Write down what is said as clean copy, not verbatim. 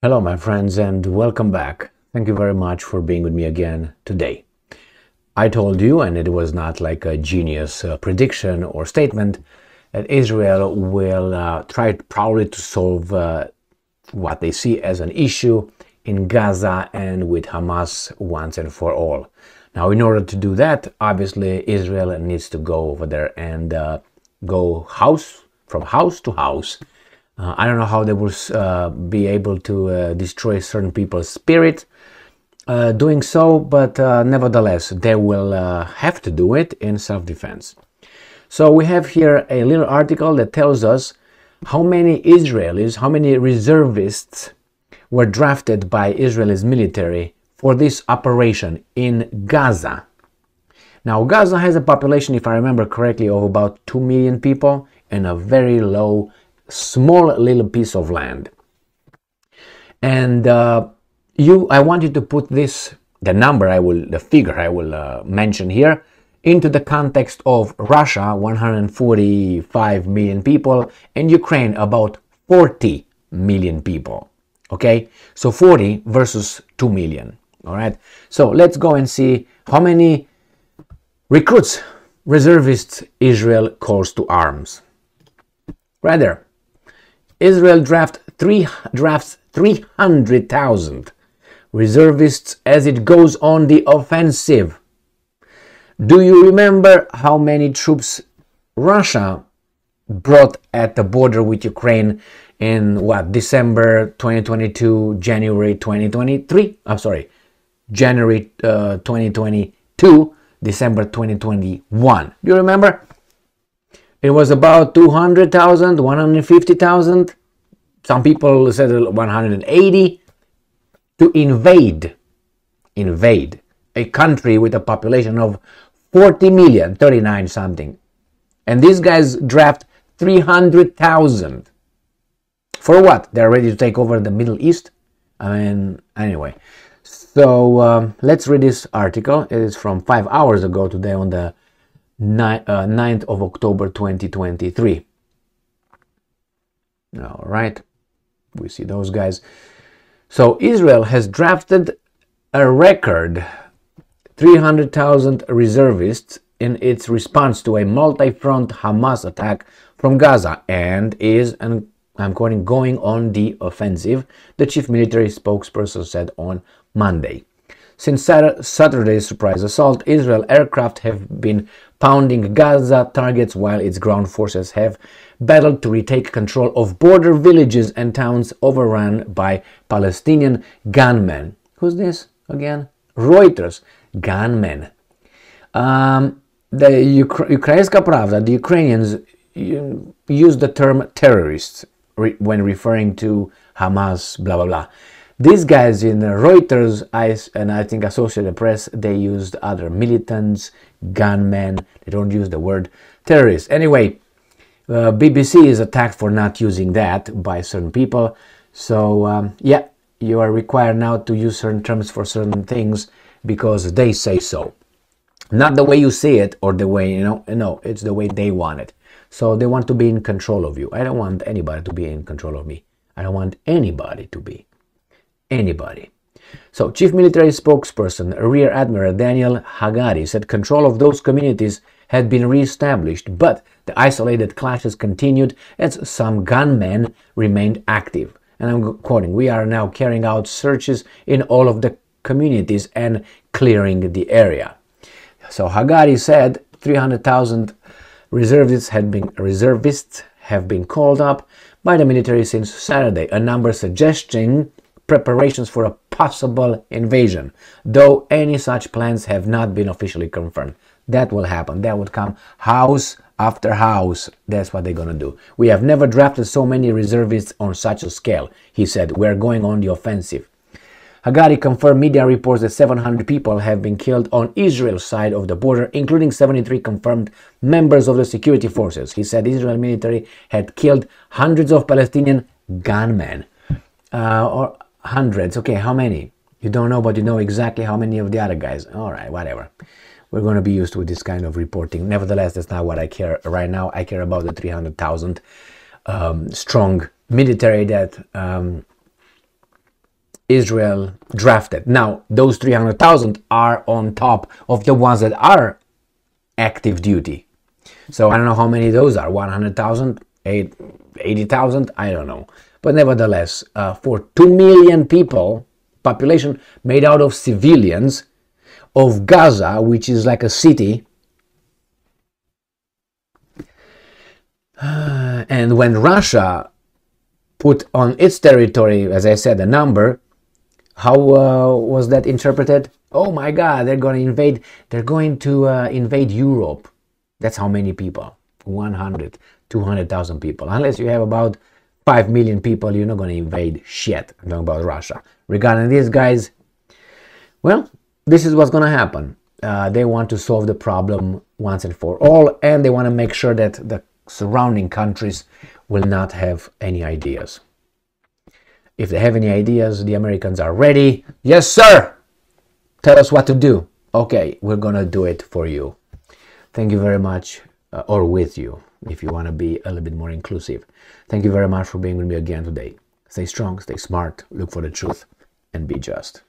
Hello, my friends, and welcome back. Thank you very much for being with me again today. I told you, and it was not like a genius prediction or statement, that Israel will try probably to solve what they see as an issue in Gaza and with Hamas once and for all. Now, in order to do that, obviously, Israel needs to go over there and go from house to house. I don't know how they will be able to destroy certain people's spirit doing so, but nevertheless, they will have to do it in self-defense. So we have here a little article that tells us how many Israelis, how many reservists were drafted by Israel's military for this operation in Gaza. Now, Gaza has a population, if I remember correctly, of about 2 million people and a very small little piece of land. And I want you to put the figure I will mention here into the context of Russia, 145 million people, and Ukraine, about 40 million people. Okay, so 40 versus 2 million. All right, so let's go and see how many recruits, reservists, Israel calls to arms. Right there. Israel drafts 300,000 reservists as it goes on the offensive. Do you remember how many troops Russia brought at the border with Ukraine in December 2022, January 2023? I'm sorry, January 2022, December 2021. Do you remember? It was about 200,000, 150,000. Some people said 180 to invade a country with a population of 40 million, 39 something. And these guys draft 300,000. For what? They're ready to take over the Middle East? I mean, anyway. So let's read this article. It is from 5 hours ago today on the 9th of October 2023. All right, we see those guys. So Israel has drafted a record 300,000 reservists in its response to a multi-front Hamas attack from Gaza and is, and I'm quoting, going on the offensive, the chief military spokesperson said on Monday. Since Saturday's surprise assault, Israel aircraft have been pounding Gaza targets while its ground forces have battled to retake control of border villages and towns overrun by Palestinian gunmen. Who's this again? Reuters. Gunmen. The Ukrainska Pravda, the Ukrainians use the term terrorists when referring to Hamas, blah, blah, blah. These guys in Reuters and I think Associated Press, they used other militants, gunmen. They don't use the word terrorists. Anyway, BBC is attacked for not using that by certain people. So, yeah, you are required now to use certain terms for certain things because they say so. Not the way you see it or the way, no, it's the way they want it. So they want to be in control of you. I don't want anybody to be in control of me. I don't want anybody to be. Anybody. So, Chief Military Spokesperson Rear Admiral Daniel Hagari said control of those communities had been re-established, but the isolated clashes continued as some gunmen remained active. And I'm quoting, "We are now carrying out searches in all of the communities and clearing the area." So Hagari said 300,000 reservists have been called up by the military since Saturday, a number suggesting preparations for a possible invasion, though any such plans have not been officially confirmed. That will happen. That would come house after house. That's what they're going to do. "We have never drafted so many reservists on such a scale," he said. "We're going on the offensive." Hagari confirmed media reports that 700 people have been killed on Israel's side of the border, including 73 confirmed members of the security forces. He said Israel military had killed hundreds of Palestinian gunmen. Or hundreds. Okay, how many? You don't know, but you know exactly how many of the other guys. All right, whatever. We're going to be used to this kind of reporting. Nevertheless, that's not what I care right now. I care about the 300,000 strong military that Israel drafted. Now, those 300,000 are on top of the ones that are active duty. So I don't know how many those are, 100,000, 80,000, I don't know. But nevertheless, for 2 million people, population made out of civilians of Gaza, which is like a city, and when Russia put on its territory, as I said, a number, how was that interpreted? Oh my God, they're going to invade Europe. That's how many people, 100, 200,000 people. Unless you have about 5 million people, you're not going to invade shit. I'm talking about Russia. Regarding these guys, well, this is what's going to happen. They want to solve the problem once and for all, and they want to make sure that the surrounding countries will not have any ideas. If they have any ideas, the Americans are ready. Yes, sir! Tell us what to do. Okay, we're going to do it for you. Thank you very much, or with you, if you want to be a little bit more inclusive. Thank you very much for being with me again today. Stay strong, stay smart, look for the truth, and be just.